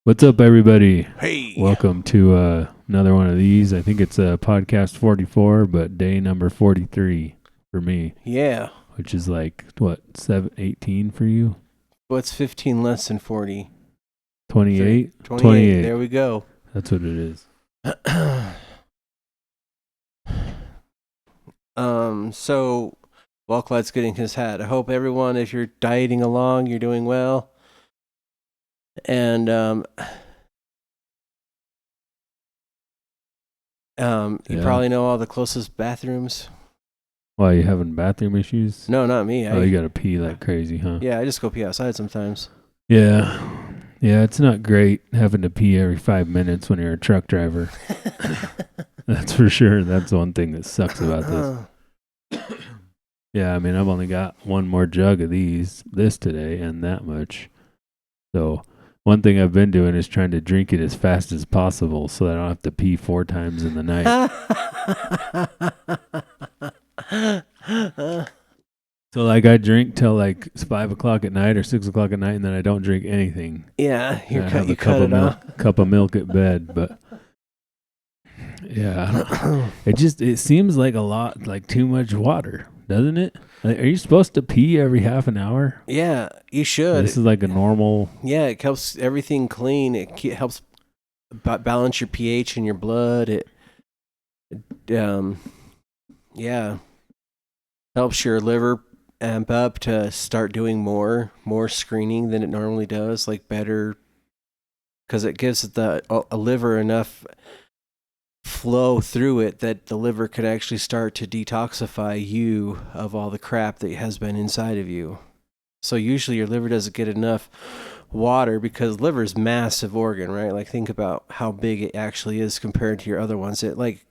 What's up, everybody? Hey. Welcome to another one of these. I think it's podcast 44, but day number 43 for me, Yeah. which is like, what, 18 for you? What's 15 less than 40? 28? 28. There we go. That's what it is. So Walklight's getting his hat. I hope everyone, if you're dieting along, you're doing well. And you probably know all the closest bathrooms. Why, you having bathroom issues? No, not me. You gotta pee like crazy, huh? Yeah, I just go pee outside sometimes. Yeah. Yeah, it's not great having to pee every 5 minutes when you're a truck driver. That's for sure. That's one thing that sucks about this. Yeah, I mean, I've only got one more jug of this today, and that much. So one thing I've been doing is trying to drink it as fast as possible so that I don't have to pee 4 times in the night. So like I drink till like 5 o'clock at night or 6 o'clock at night, and then I don't drink anything. Yeah, you cut it off. Cup of milk at bed, but yeah, it seems like a lot, like too much water, doesn't it? Like, are you supposed to pee every half an hour? Yeah, you should. This is like a normal. Yeah, it helps everything clean. It helps balance your pH in your blood. It helps your liver amp up to start doing more screening than it normally does, like better, because it gives a liver enough flow through it that the liver could actually start to detoxify you of all the crap that has been inside of you. So usually your liver doesn't get enough water because liver is massive organ, right? Like think about how big it actually is compared to your other ones. It like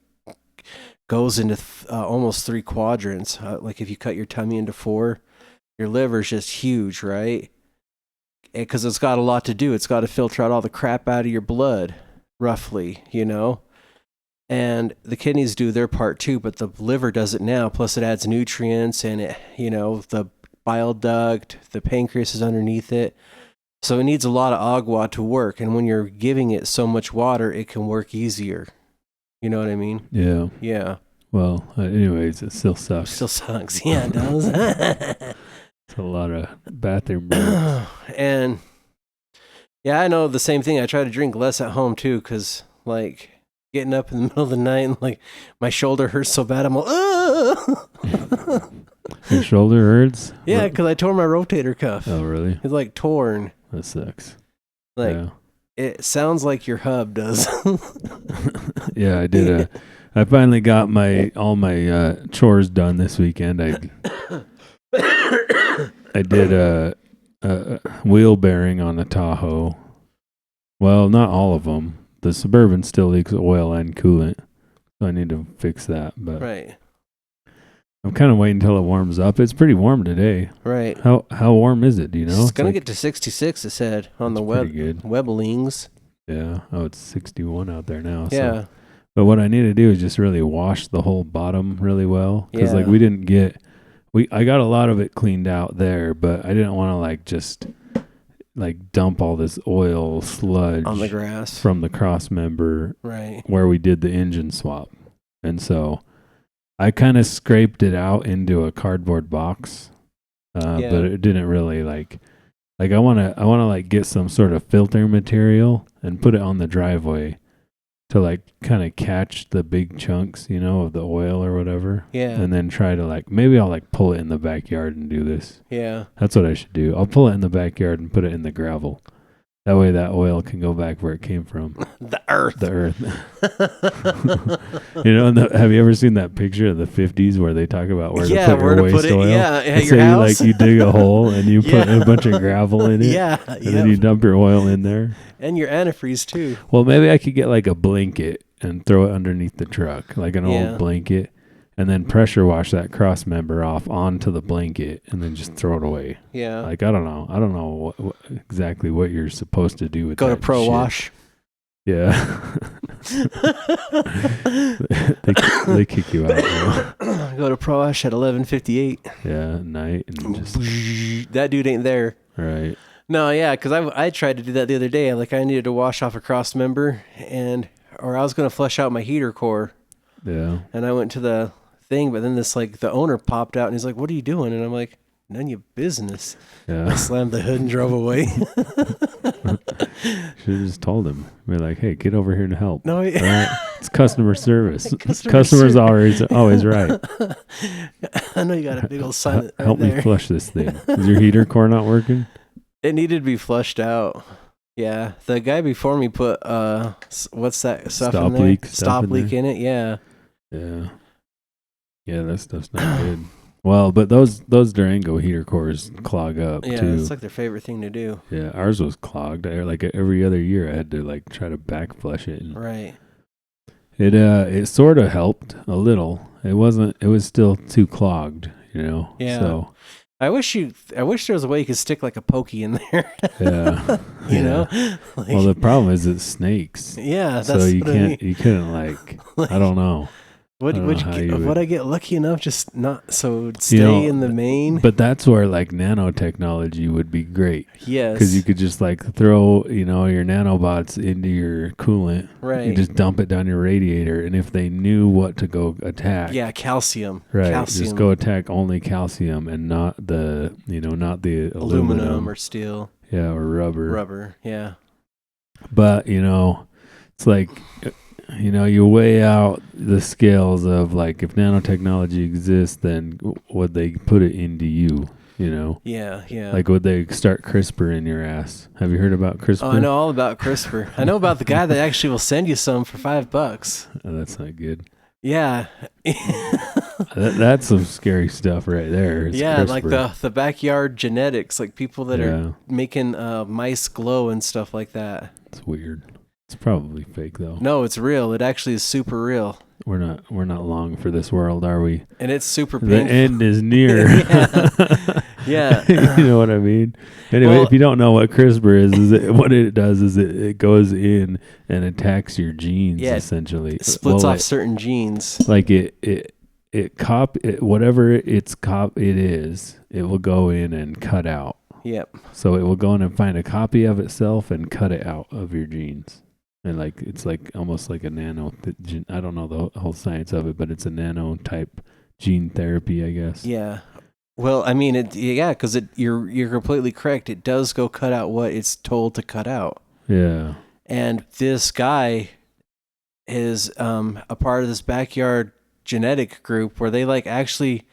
goes into almost 3 quadrants. Like if you cut your tummy into 4, your liver's just huge, right? Because it's got a lot to do. It's got to filter out all the crap out of your blood, roughly, you know? And the kidneys do their part too, but the liver does it now. Plus it adds nutrients and it, the bile duct, the pancreas is underneath it. So it needs a lot of agua to work. And when you're giving it so much water, it can work easier. You know what I mean? Yeah. Yeah. Well, anyways, it still sucks. Still sucks. Yeah, it does. It's a lot of bathroom breaks. And yeah, I know the same thing. I try to drink less at home too, because like getting up in the middle of the night and like my shoulder hurts so bad, I'm all, Your shoulder hurts? Yeah, because I tore my rotator cuff. Oh, really? It's like torn. That sucks. Like, It sounds like your hub does. Yeah, I did. I finally got all my chores done this weekend. I did a wheel bearing on the Tahoe. Well, not all of them. The Suburban still leaks oil and coolant, so I need to fix that. But right. I'm kind of waiting until it warms up. It's pretty warm today. Right. How warm is it? Do you know? It's gonna get to 66. It said on the Weblings. Yeah. Oh, it's 61 out there now. Yeah. So. But what I need to do is just really wash the whole bottom really well, because like I got a lot of it cleaned out there, but I didn't want to like just like dump all this oil sludge on the grass from the cross member, right, where we did the engine swap. And so I kind of scraped it out into a cardboard box, but it didn't really like I want to like get some sort of filter material and put it on the driveway to like kind of catch the big chunks, of the oil or whatever. Yeah. And then try to like, maybe I'll like pull it in the backyard and do this. Yeah. That's what I should do. I'll pull it in the backyard and put it in the gravel. That way that oil can go back where it came from. The earth. Have you ever seen that picture of the 50s where they talk about where to put your waste oil? Yeah, at your house. You dig a hole and you put a bunch of gravel in it. Yeah. And then you dump your oil in there. And your antifreeze too. Well, maybe I could get like a blanket and throw it underneath the truck, like an old blanket, and then pressure wash that cross member off onto the blanket and then just throw it away. Yeah. Like, I don't know what exactly what you're supposed to do with that. Go to Pro Wash. Yeah. they kick you out. Go to Pro Wash at 11:58. Yeah, at night. And just that dude ain't there. Right. No, yeah, because I tried to do that the other day. Like I needed to wash off a cross member, or I was going to flush out my heater core, Yeah. and I went to the thing, but then the owner popped out and he's like, "What are you doing?" And I'm like, "None of your business." I Yeah. slammed the hood and drove away. Should have just told him. Be like, hey, get over here and help. No, All right? It's customer service. Customer Customer's service. always right. I know you got a big old sign right Help there. me flush this thing. Is your heater core not working? It needed to be flushed out. Yeah, the guy before me put what's that stuff Stop in there? leak stuff Stop in leak there? in it. Yeah. Yeah. Yeah, that stuff's not good. Well, but those Durango heater cores clog up Yeah, too. it's like their favorite thing to do. Yeah, ours was clogged. Like every other year, I had to like try to back flush it. And Right. it sort of helped a little. It wasn't. It was still too clogged. Yeah. So I wish there was a way you could stick like a pokey in there. yeah. You Yeah. know? Like, Well, the problem is it's snakes. yeah, that's So you what I mean. can't. You couldn't like. Like, I don't know. Would I don't know you how get, you would would- I get lucky enough just not so it'd stay know, in the main? But that's where like nanotechnology would be great. Yes. Because you could just like throw, your nanobots into your coolant. right. You just dump it down your radiator, and if they knew what to go attack, Yeah, calcium. right, Calcium. just go attack only calcium and not the, not the aluminum or steel, yeah, or rubber. rubber. Yeah. But it's like, you weigh out the scales of like if nanotechnology exists, then would they put it into you? Yeah, yeah. Like would they start CRISPR in your ass? Have you heard about CRISPR? Oh, I know all about CRISPR. I know about the guy that actually will send you some for $5. Oh, that's not good. Yeah. That's some scary stuff right there. It's yeah, like CRISPR. the backyard genetics, like people that Yeah. are making mice glow and stuff like that. It's weird. It's probably fake though. No, it's real. It actually is super real. We're not long for this world, are we? And it's super The painful. end is near. Yeah. You know what I mean? Anyway, Well- if you don't know what CRISPR is what it does is it goes in and attacks your genes Yeah, essentially. It splits Well, off certain genes. like whatever it is, it will go in and cut out. Yep. So it will go in and find a copy of itself and cut it out of your genes. And like it's like almost like a nano. I don't know the whole science of it, but it's a nano type gene therapy, I guess. Yeah. Well, I mean, because you're completely correct. It does go cut out what it's told to cut out. Yeah. And this guy is a part of this backyard genetic group where they like actually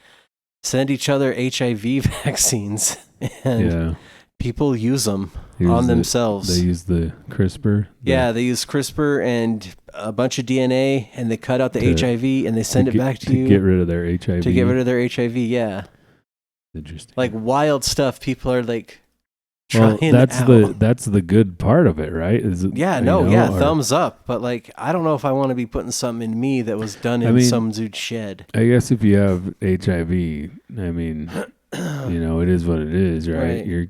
send each other HIV vaccines, and Yeah. people use them Use on the- themselves. They use the CRISPR. Yeah, they use CRISPR and a bunch of DNA, and they cut out the To- HIV and they send it back to you get rid of their HIV. to get rid of their HIV. Yeah, Interesting. like wild stuff. People are like well, trying that's out. that's the good part of it, right? Is it, Yeah, you no, know, yeah, or- thumbs up. But like, I don't know if I want to be putting something in me that was done in I mean- some dude's shed. I guess if you have HIV, I mean, it is what it is, right? Right.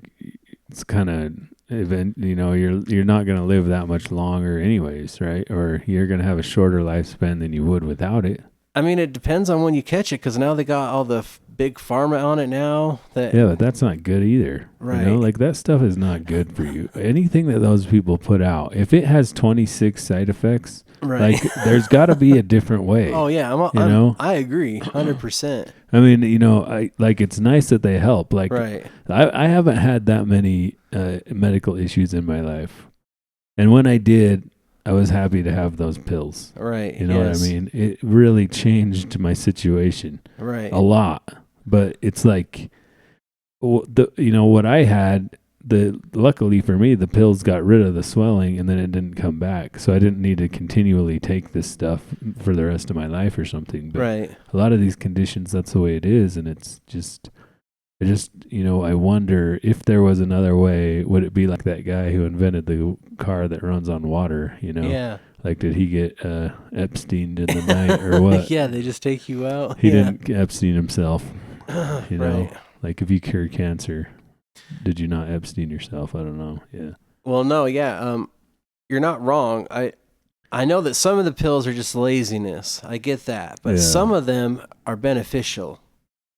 It's kind of you're not going to live that much longer anyways, right? Or you're going to have a shorter lifespan than you would without it. I mean, it depends on when you catch it, because now they got all the big pharma on it now. That Yeah, but that's not good either. Right. Like that stuff is not good for you. Anything that those people put out, if it has 26 side effects, right. like there's got to be a different way. Oh yeah, I agree, 100%. I mean, it's nice that they help. Like, Right. I haven't had that many medical issues in my life, and when I did, I was happy to have those pills. Right. You know what I mean? It really changed my situation Right. a lot. But it's like, what I had. Luckily for me, the pills got rid of the swelling, and then it didn't come back. So I didn't need to continually take this stuff for the rest of my life or something. But Right. a lot of these conditions, that's the way it is, and it's just, I wonder if there was another way. Would it be like that guy who invented the car that runs on water? Yeah. Like did he get Epsteined in the night or what? Yeah, they just take you out. He Yeah. didn't Epstein himself. Right. Like if you cure cancer, did you not Epstein yourself? I don't know. Yeah. Well, no, yeah. You're not wrong. I know that some of the pills are just laziness. I get that, but Yeah. some of them are beneficial.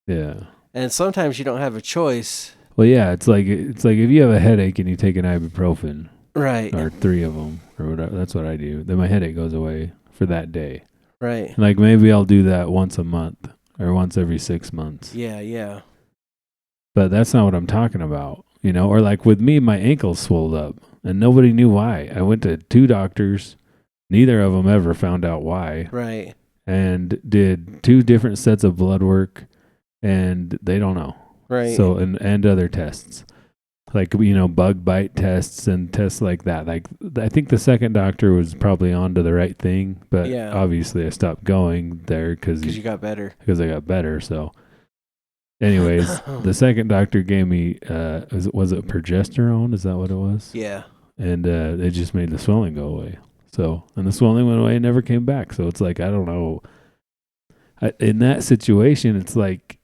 Yeah. And sometimes you don't have a choice Well, yeah, it's like if you have a headache and you take an ibuprofen Right. or 3 of them or whatever. That's what I do. Then my headache goes away for that day. Right. Like maybe I'll do that once a month or once every 6 months. Yeah, yeah. But that's not what I'm talking about, you know? Or like with me, my ankle swelled up and nobody knew why. I went to 2 doctors. Neither of them ever found out why. Right. And did 2 different sets of blood work and they don't know. Right. So, and other tests. Like, you know, bug bite tests and tests like that. Like, I think the second doctor was probably onto the right thing, but Yeah. obviously I stopped going there because you got better. I got better. So, anyways, the second doctor gave me, was it progesterone? Is that what it was? Yeah. And it just made the swelling go away. So, and the swelling went away and never came back. So it's like, I don't know. In that situation, it's like,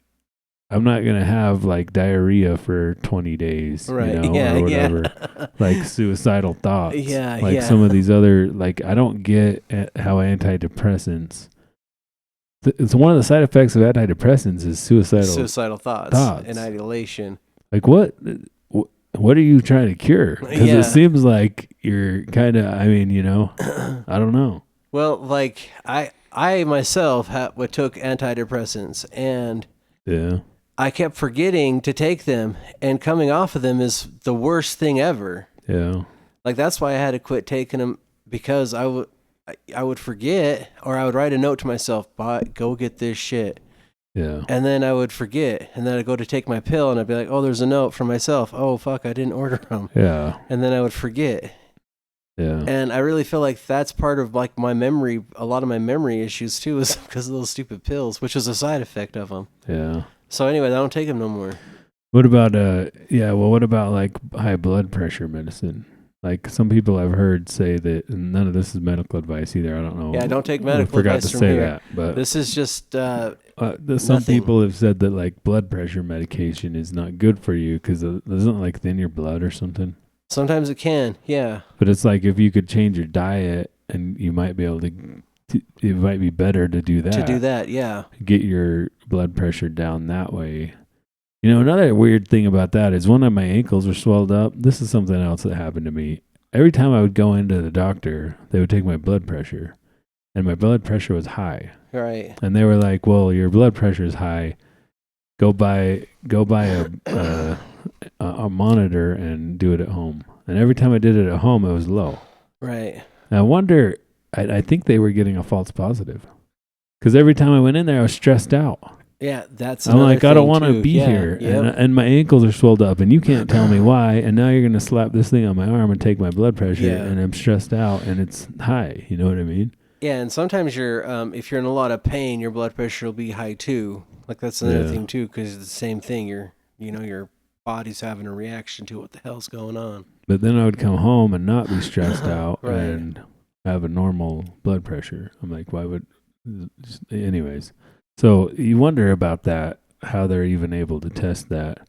I'm not going to have like diarrhea for 20 days, Right. you know, Yeah, or whatever. yeah. Like suicidal thoughts. Yeah, like yeah. some of these other, like, I don't get how antidepressants, it's one of the side effects of antidepressants is Suicidal thoughts and ideation. Like what are you trying to cure? Because Yeah. it seems like you're kind of, I mean, you know, I don't know. Well, like I myself took antidepressants, and Yeah. I kept forgetting to take them, and coming off of them is the worst thing ever. Yeah. Like that's why I had to quit taking them, because I would forget, or I would write a note to myself, go get this shit. Yeah. And then I would forget, and then I'd go to take my pill, and I'd be like, oh, there's a note from myself. Oh, fuck, I didn't order them. Yeah. And then I would forget. Yeah. And I really feel like that's part of like my memory, a lot of my memory issues too, is because of those stupid pills, which is a side effect of them. Yeah. So anyway, I don't take them no more. What about what about like high blood pressure medicine? Like some people I've heard say that, and none of this is medical advice either. I don't know. Yeah, I don't take I medical forgot advice to from say here. that, but This is just some nothing. people have said that like blood pressure medication is not good for you because it doesn't like thin your blood or something. sometimes it can, yeah. But it's like if you could change your diet, and you might be able to it might be better to do that. To do that, yeah. Get your blood pressure down that way. You know, another weird thing about that is one of my ankles were swelled up. This is something else that happened to me. Every time I would go into the doctor, they would take my blood pressure, and my blood pressure was high. Right. And they were like, "Well, your blood pressure is high. Go buy a monitor and do it at home." And every time I did it at home, it was low. Right. And I wonder, I think they were getting a false positive, because every time I went in there, I was stressed out. Yeah, that's I'm like, I don't want to to be here, Yep. and my ankles are swelled up, and you can't tell me why. And now you're gonna slap this thing on my arm and take my blood pressure, Yeah. and I'm stressed out, and it's high. You know what I mean? Yeah, and sometimes if you're in a lot of pain, your blood pressure will be high too. Like that's another Yeah. thing too, because it's the same thing. Your body's having a reaction to what the hell's going on. But then I would come home and not be stressed out Right. and have a normal blood pressure. I'm like, why would? Anyways, so you wonder about that, how they're even able to test that,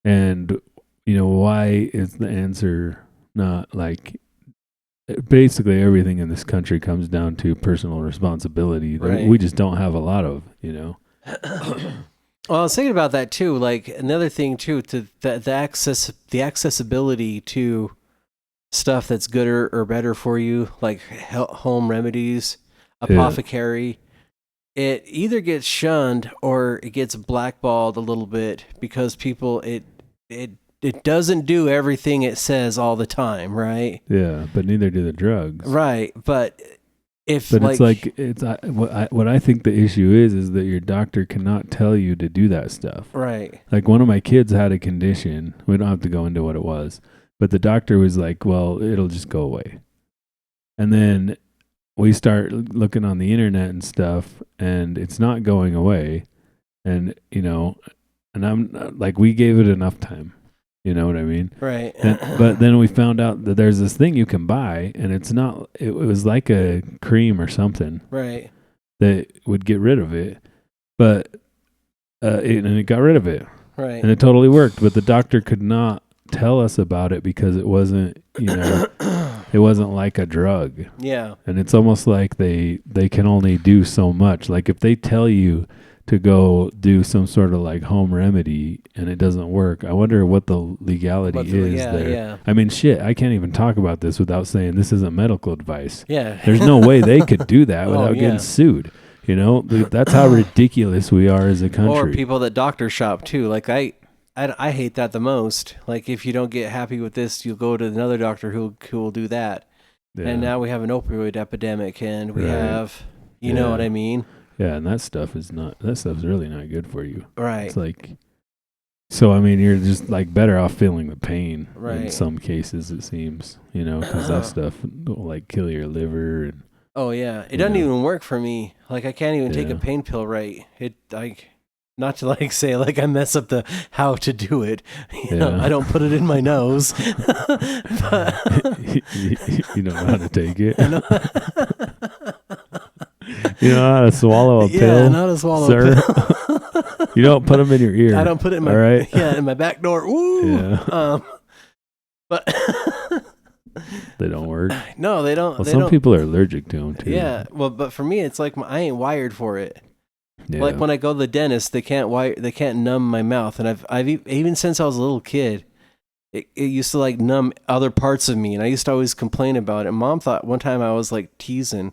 and why is the answer not like? Basically, everything in this country comes down to personal responsibility that Right. we just don't have a lot of. Well, I was thinking about that too. Like another thing too, to the accessibility to stuff that's good or better for you, like home remedies, apothecary. It either gets shunned or it gets blackballed a little bit because people it doesn't do everything it says all the time, right? Yeah, but neither do the drugs. Right, but it's what I think the issue is that your doctor cannot tell you to do that stuff. right. Like one of my kids had a condition. We don't have to go into what it was, but the doctor was like, "Well, it'll just go away." And then we start looking on the internet and stuff, and it's not going away. And and I'm like, we gave it enough time. You know what I mean? Right. But then we found out that there's this thing you can buy, and it's not. It was like a cream or something Right. that would get rid of it, but it got rid of it, Right. and it totally worked. But the doctor could not tell us about it because it wasn't, it wasn't like a drug. Yeah. And it's almost like they can only do so much. Like if they tell you to go do some sort of like home remedy and it doesn't work. I wonder what the legality is there. Yeah. I mean, shit, I can't even talk about this without saying this isn't medical advice. Yeah. There's no way they could do that without yeah. getting sued. You know, that's how ridiculous we are as a country. Or people that doctor shop too. Like I hate that the most. Like if you don't get happy with this, you'll go to another doctor who will do that. Yeah. And now we have an opioid epidemic, and we have, you know what I mean? Yeah, and that stuff's really not good for you. Right. It's like, so I mean, you're just like better off feeling the pain in Right. some cases, it seems, you know, because that stuff will like kill your liver and. Oh yeah, it doesn't even work for me. Like I can't even take a Yeah. pain pill right. It like, not to like say like I mess up the how to do it. You know, Yeah. I don't put it in my nose. But You don't know how to take it. I know. You know how to swallow a Yeah, pill, not to swallow sir? a pill. You don't put them in your ear. I don't put it in my All right. in my back door. Woo. Yeah. But They don't work. no, they don't. Well, they some don't. people are allergic to them too. Yeah, well, but for me, it's like I ain't wired for it. Yeah. Like when I go to the dentist, they can't numb my mouth, and I've even since I was a little kid, it used to like numb other parts of me, and I used to always complain about it. Mom thought one time I was like teasing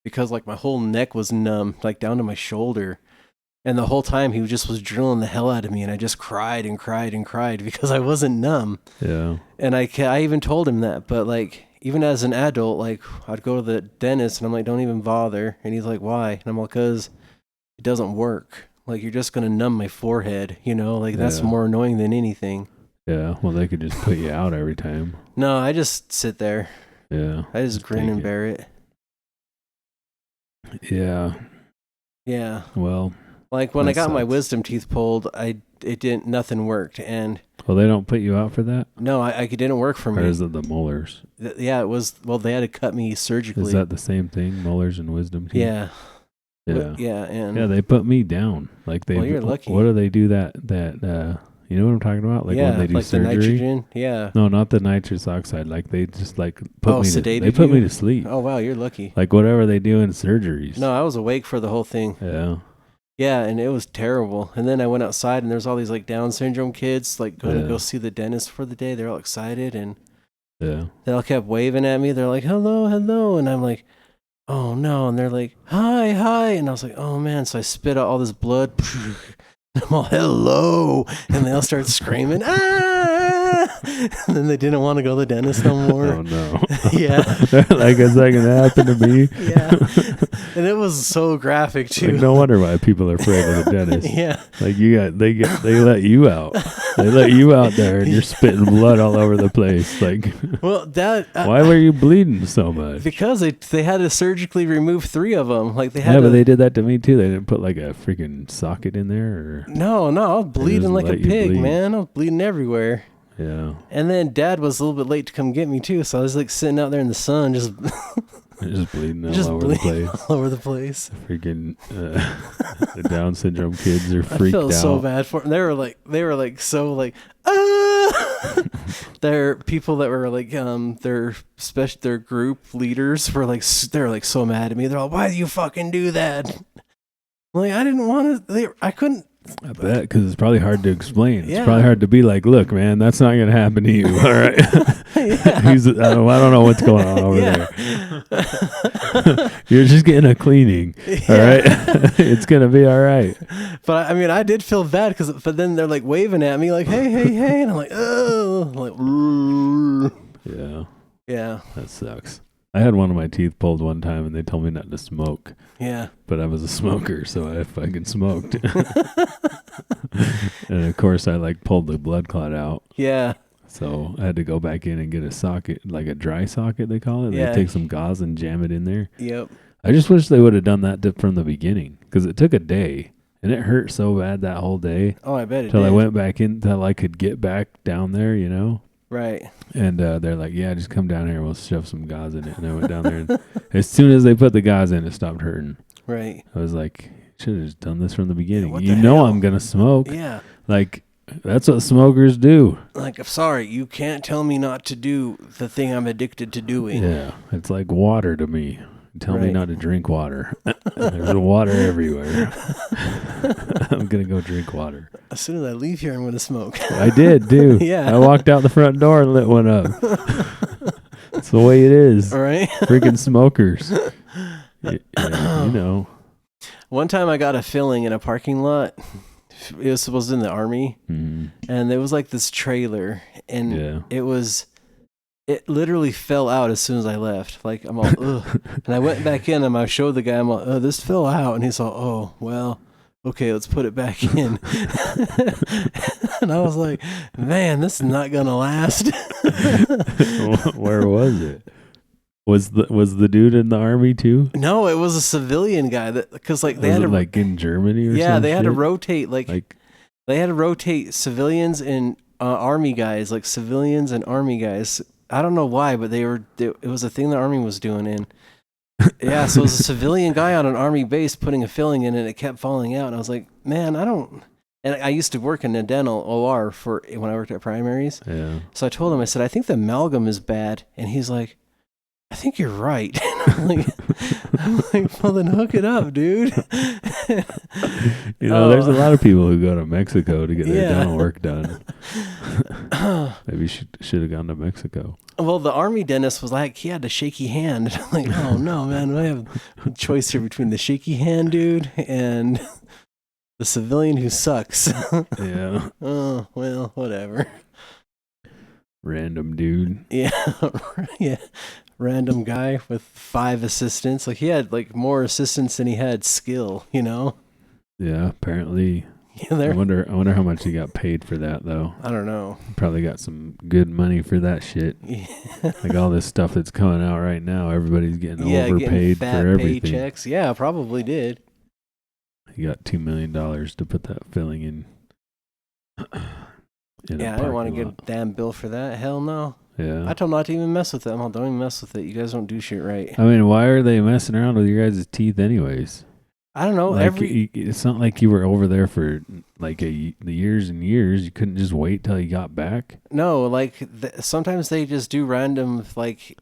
because like my whole neck was numb, like down to my shoulder, and the whole time he just was drilling the hell out of me, and I just cried and cried and cried because I wasn't numb. Yeah. And I even told him that, but like even as an adult, like I'd go to the dentist and I'm like, don't even bother, and he's like, why? And I'm like, because it doesn't work. Like you're just gonna numb my forehead, you know? Like that's Yeah. more annoying than anything. Yeah. Well, they could just put you out every time. No, I just sit there. Yeah. I just grin take and it. bear it. Yeah. Yeah. Well, Like when I That got my sucks. wisdom teeth pulled, nothing worked, and they don't put you out for that, no, it didn't work for or me. is it the molars? Yeah, it was. Well, they had to cut me surgically. Is that the same thing? Molars and wisdom teeth? Yeah. Yeah. Yeah, and Yeah, they put me down. Like they. Well, you're lucky. What do they do? That you know what I'm talking about? Like yeah, when they do like surgery. the nitrogen. Yeah. No, not the nitrous oxide. Like they just like put Oh, me. sedated They put you? me to sleep. Oh wow, you're lucky. Like whatever they do in surgeries. No, I was awake for the whole thing. Yeah. Yeah, and it was terrible. And then I went outside, and there's all these like Down syndrome kids like going to Yeah. go see the dentist for the day. They're all excited, and Yeah. they all kept waving at me. They're like, "Hello, hello," and I'm like, "Oh no!" And they're like, "Hi, hi," and I was like, "Oh man!" So I spit out all this blood. I'm all hello, and they all start screaming, "Ah!" And then they didn't want to go to the dentist no more. Oh no. Yeah. Like is that gonna happen to me? Yeah, and it was so graphic too. Like, no wonder why people are afraid of the dentist. Yeah. Like they let you out. They let you out there and you're spitting blood all over the place. Like Well, that why were you bleeding so much? because they had to surgically remove 3 of them. Like they had Yeah, to. but they did that to me too. They didn't put like a freaking socket in there or No, I was bleeding just like a let you pig, bleed. man. I was bleeding everywhere. yeah. And then Dad was a little bit late to come get me too, so I was like sitting out there in the sun, just Just bleeding all just over bleeding the place. all over the place. Freaking the Down syndrome kids are I freaked felt out. so bad for them. They were like so like ah. They're people that were like their group leaders were like they're like so mad at me. They're all, "Why do you fucking do that?" I'm like, I didn't want to. I couldn't. I bet because it's probably hard to explain. Yeah. It's probably hard to be like, look, man, that's not gonna happen to you. All right. Yeah. I don't know what's going on over Yeah. there. You're just getting a cleaning. All right. It's gonna be all right. But I mean, I did feel bad but then they're like waving at me like, "Hey, hey, hey," and I'm like, "Oh," I'm like, "Rrr." Yeah, Yeah, that sucks. I had one of my teeth pulled one time, and they told me not to smoke. yeah, But I was a smoker, so I fucking smoked. And of course, I like pulled the blood clot out. yeah, So I had to go back in and get a socket, like a dry socket, they call it. Yeah. They take some gauze and jam it in there. yep, I just wish they would have done that from the beginning because it took a day and it hurt so bad that whole day Oh, I bet it until did. I went back in until I could get back down there, you know. Right. And they're like, "Yeah, just come down here. We'll shove some gauze in it." And I went down there, and as soon as they put the gauze in, it stopped hurting. Right. I was like, "Should have just done this from the beginning." what You the know, hell? I'm gonna smoke. Yeah. Like that's what smokers do. Like, I'm sorry, you can't tell me not to do the thing I'm addicted to doing. Yeah, it's like water to me. Tell me not to drink water. There's water everywhere. I'm going to go drink water. As soon as I leave here, I'm going to smoke. I did, too. Yeah. I walked out the front door and lit one up. That's the way it is. All right. Freaking smokers. You know. One time I got a filling in a parking lot. It was supposed to be in the Army. Mm-hmm. And there was like this trailer. And Yeah. it literally fell out as soon as I left. Like, I'm all, ugh. And I went back in and I showed the guy, I'm all, oh, this fell out. And he's all, oh, well, okay, let's put it back in. And I was like, man, this is not going to last. Where was it? Was the dude in the Army too? No, it was a civilian guy because like they was had it to, like in Germany or something. yeah, they had to shit? rotate they had to rotate civilians and Army guys, like civilians and Army guys. I don't know why, but it was a thing the Army was doing. And yeah, so it was a civilian guy on an Army base putting a filling in and it kept falling out. And I was like, man, and I used to work in a dental OR when I worked at primaries. Yeah. So I told him, I said, I think the amalgam is bad. And he's like, I think you're right. And I'm like, well, then hook it up, dude. There's a lot of people who go to Mexico to get their dental work done. Maybe should have gone to Mexico. Well, the Army dentist was like, he had a shaky hand. I'm like, oh no, man, I have a choice here between the shaky hand dude and the civilian who sucks. Yeah. Oh, well, whatever. Random dude. Yeah. Yeah. Random guy with 5 assistants. Like he had like more assistants than he had skill, you know? Yeah, apparently. Yeah, I wonder how much he got paid for that though. I don't know. Probably got some good money for that shit. Yeah. Like all this stuff that's coming out right now, everybody's getting overpaid getting fat for everything. paychecks. Yeah, probably did. He got $2 million to put that filling in. Yeah, I don't want to get a damn bill for that. Hell no. Yeah. I told him not to even mess with it. I'm all, don't even mess with it. You guys don't do shit right. I mean, why are they messing around with your guys' teeth anyways? I don't know. Like, it's not like you were over there for like the years and years. You couldn't just wait till you got back. No, like sometimes they just do random, like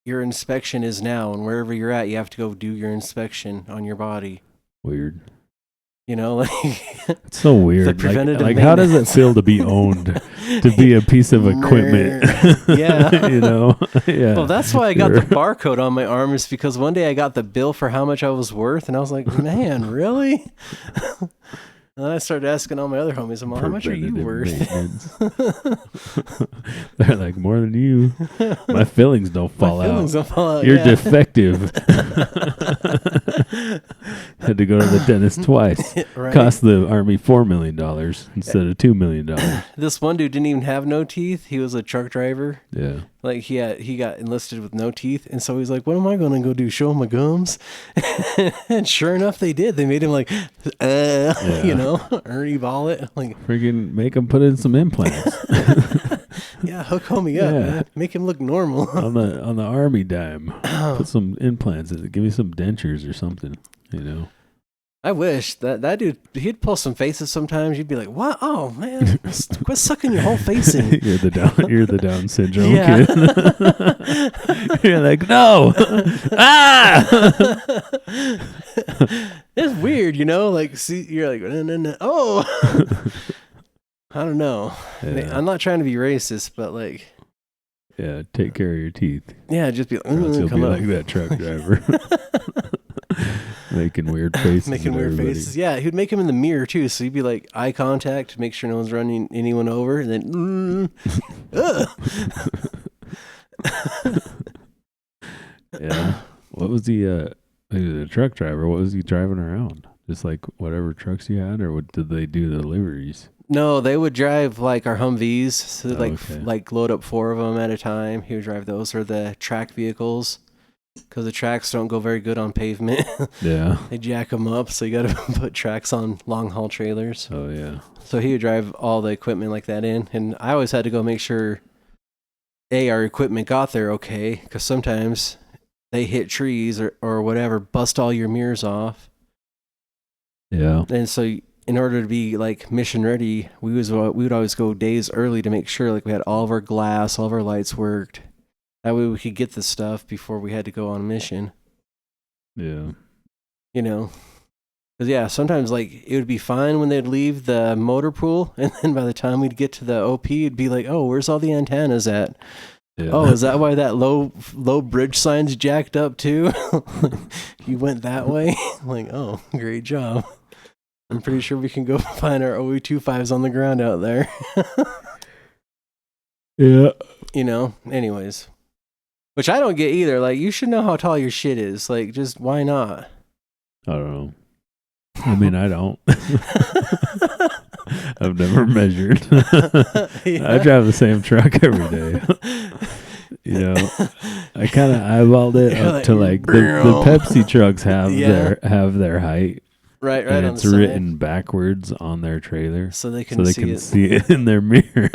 your inspection is now, and wherever you're at, you have to go do your inspection on your body. Weird. You know, like it's so weird. Preventative like how does it feel to be owned, to be a piece of equipment? Yeah, you know. Yeah. Well, that's why I got the barcode on my arm, is because one day I got the bill for how much I was worth, and I was like, man, really? And then I started asking all my other homies, I'm like, how much are you worth? They're like, more than you. My fillings don't fall out. Don't fall out. You're defective. Had to go to the dentist twice. Right. Cost the Army $4 million instead of $2 million. This one dude didn't even have no teeth. He was a truck driver. Yeah. Like he got enlisted with no teeth, and so he's like, "What am I going to go do? Show him my gums?" And sure enough, they did. They made him like, you know, Ernie Ball-it. Like, freaking make him put in some implants. Yeah, hook homie up, man. Make him look normal. on the Army dime, put some implants in it. Give me some dentures or something. You know. I wish that dude, he'd pull some faces sometimes. You'd be like, "What? Oh man, quit sucking your whole face in." You're the Down syndrome Yeah. kid. You're like, no, It's weird, you know. Like, see, you're like, no. Oh, I don't know. Yeah. I'm not trying to be racist, but like, Yeah, take care of your teeth. yeah, just be like, Or else you'll come be up. like that truck driver. Making weird faces. Making at weird everybody. faces. Yeah, he'd make him in the mirror too. So he'd be like eye contact, make sure no one's running anyone over, and then, Yeah. What was he was a truck driver? What was he driving around? Just like whatever trucks you had, or what did they do deliveries? No, they would drive like our Humvees, so Oh, like okay. like load up 4 of them at a time. He would drive those, or the track vehicles, because the tracks don't go very good on pavement. Yeah. They jack them up, so you got to put tracks on long haul trailers. Oh yeah. So he would drive all the equipment like that in, and I always had to go make sure our equipment got there okay, because sometimes they hit trees or whatever, bust all your mirrors off. Yeah. And so in order to be like mission ready, we would always go days early to make sure like we had all of our glass, all of our lights worked. That way we could get the stuff before we had to go on a mission. Yeah. You know, 'cause, yeah, sometimes like it would be fine when they'd leave the motor pool, and then by the time we'd get to the OP, it'd be like, oh, where's all the antennas at? Yeah. Oh, is that why that low bridge sign's jacked up too? You went that way? Like, oh, great job. I'm pretty sure we can go find our OE25s on the ground out there. Yeah. You know, anyways. Which I don't get either. Like, you should know how tall your shit is. Like, just why not? I don't know. I mean, I don't. I've never measured. Yeah. I drive the same truck every day. You know, I kind of eyeballed it You're up like, to like the Pepsi trucks have Yeah. their height, Right and on it's the side. written backwards on their trailer, So they can see it in their mirror.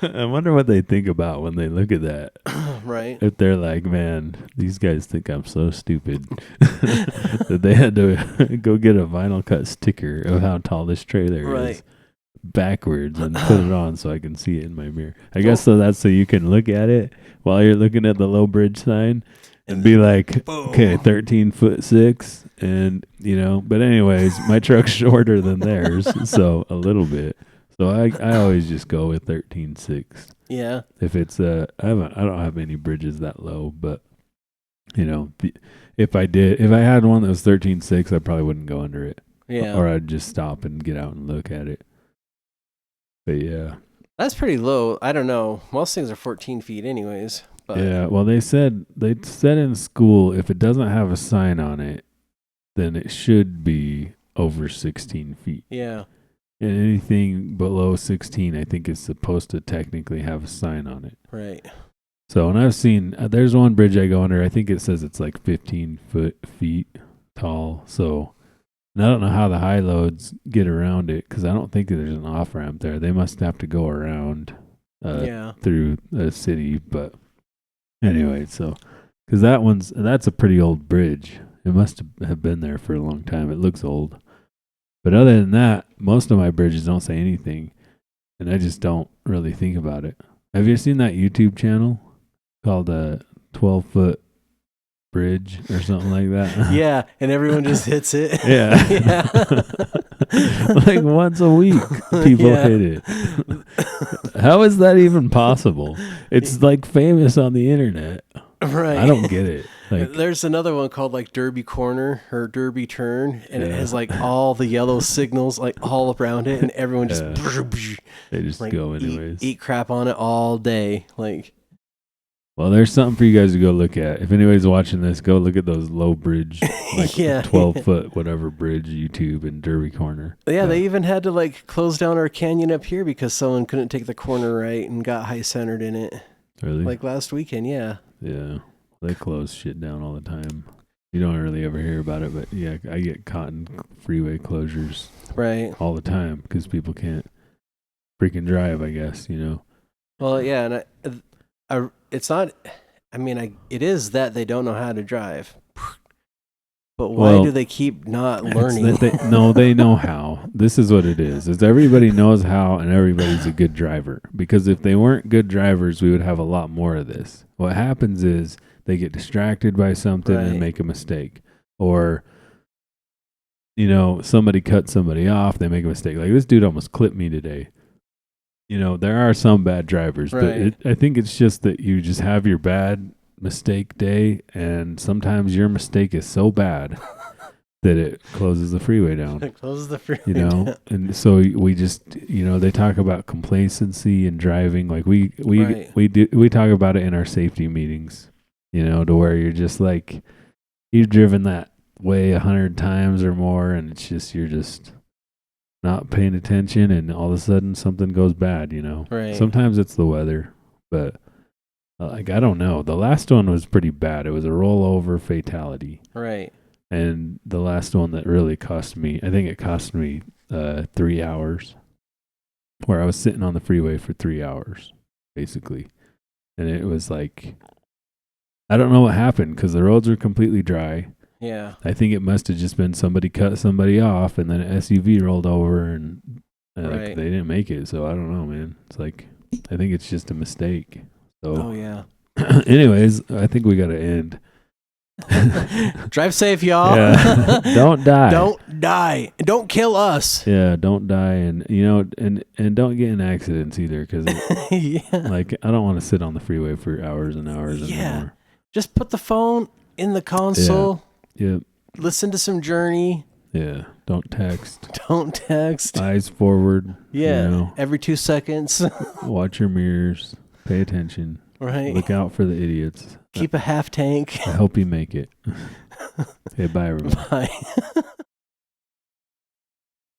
I wonder what they think about when they look at that. Right. If they're like, man, these guys think I'm so stupid that they had to go get a vinyl cut sticker of how tall this trailer Right. is backwards and put it on so I can see it in my mirror. I guess so that's so you can look at it while you're looking at the low bridge sign and be like, Boom. okay, 13'6", and you know. But anyways, my truck's shorter than theirs, so a little bit. So I always just go with 13'6". Yeah. If it's I don't have any bridges that low, but you know, if I had one that was 13'6", I probably wouldn't go under it. Yeah. Or I'd just stop and get out and look at it. But yeah. That's pretty low. I don't know. Most things are 14 feet anyways. But Yeah, well they said in school if it doesn't have a sign on it, then it should be over 16 feet. Yeah. And anything below 16, I think is supposed to technically have a sign on it. Right. So, and I've seen, there's one bridge I go under, I think it says it's like 15 feet tall. So, and I don't know how the high loads get around it because I don't think that there's an off ramp there. They must have to go around through the city. But anyway, so, because that's a pretty old bridge. It must have been there for a long time. It looks old. But other than that, most of my bridges don't say anything, and I just don't really think about it. Have you seen that YouTube channel called 12-foot bridge or something like that? Yeah, and everyone just hits it. Yeah. Like once a week, people hit it. How is that even possible? It's like famous on the internet. Right. I don't get it. Like, there's another one called like Derby Corner or Derby Turn, and it has like all the yellow signals like all around it, and everyone just they just like, go anyways. Eat crap on it all day. Like, well, there's something for you guys to go look at. If anybody's watching this, go look at those low bridge, like 12-foot whatever bridge, YouTube and Derby Corner. Yeah, they even had to like close down our canyon up here because someone couldn't take the corner right and got high centered in it. Really? Like last weekend, yeah. Yeah, they close shit down all the time. You don't really ever hear about it, but yeah, I get caught in freeway closures all the time because people can't freaking drive, I guess, you know. Well, yeah, and it's not, I mean, it is that they don't know how to drive. But why do they keep not learning? They know how. This is what it is everybody knows how and everybody's a good driver. Because if they weren't good drivers, we would have a lot more of this. What happens is they get distracted by something and make a mistake. Or, you know, somebody cuts somebody off, they make a mistake. Like this dude almost clipped me today. You know, there are some bad drivers, but I think it's just that you just have your bad mistake day, and sometimes your mistake is so bad that it closes the freeway down. It closes the freeway you know down. And so we just, you know, they talk about complacency and driving, like we talk about it in our safety meetings, you know, to where you're just like, you've driven that way 100 times or more, and it's just, you're just not paying attention, and all of a sudden something goes bad, you know. Sometimes it's the weather, but like, I don't know. The last one was pretty bad. It was a rollover fatality. Right. And the last one that really cost me, I think it cost me 3 hours, where I was sitting on the freeway for 3 hours, basically. And it was like, I don't know what happened because the roads were completely dry. Yeah. I think it must have just been somebody cut somebody off, and then an SUV rolled over, and like, they didn't make it. So I don't know, man. It's like, I think it's just a mistake. So, oh yeah. Anyways, I think we got to end. Drive safe, y'all. Yeah. Don't die. Don't die. Don't kill us. Yeah, don't die, and and don't get in accidents either, because Yeah. like I don't want to sit on the freeway for hours and hours and Yeah. more. Just put the phone in the console. Yep. Listen to some Journey. Yeah. Don't text. Don't text. Eyes forward. Yeah. You know, Every 2 seconds. watch your mirrors. Pay attention. Right. Look out for the idiots. Keep a half tank. I hope you make it. Okay, bye everybody. Bye.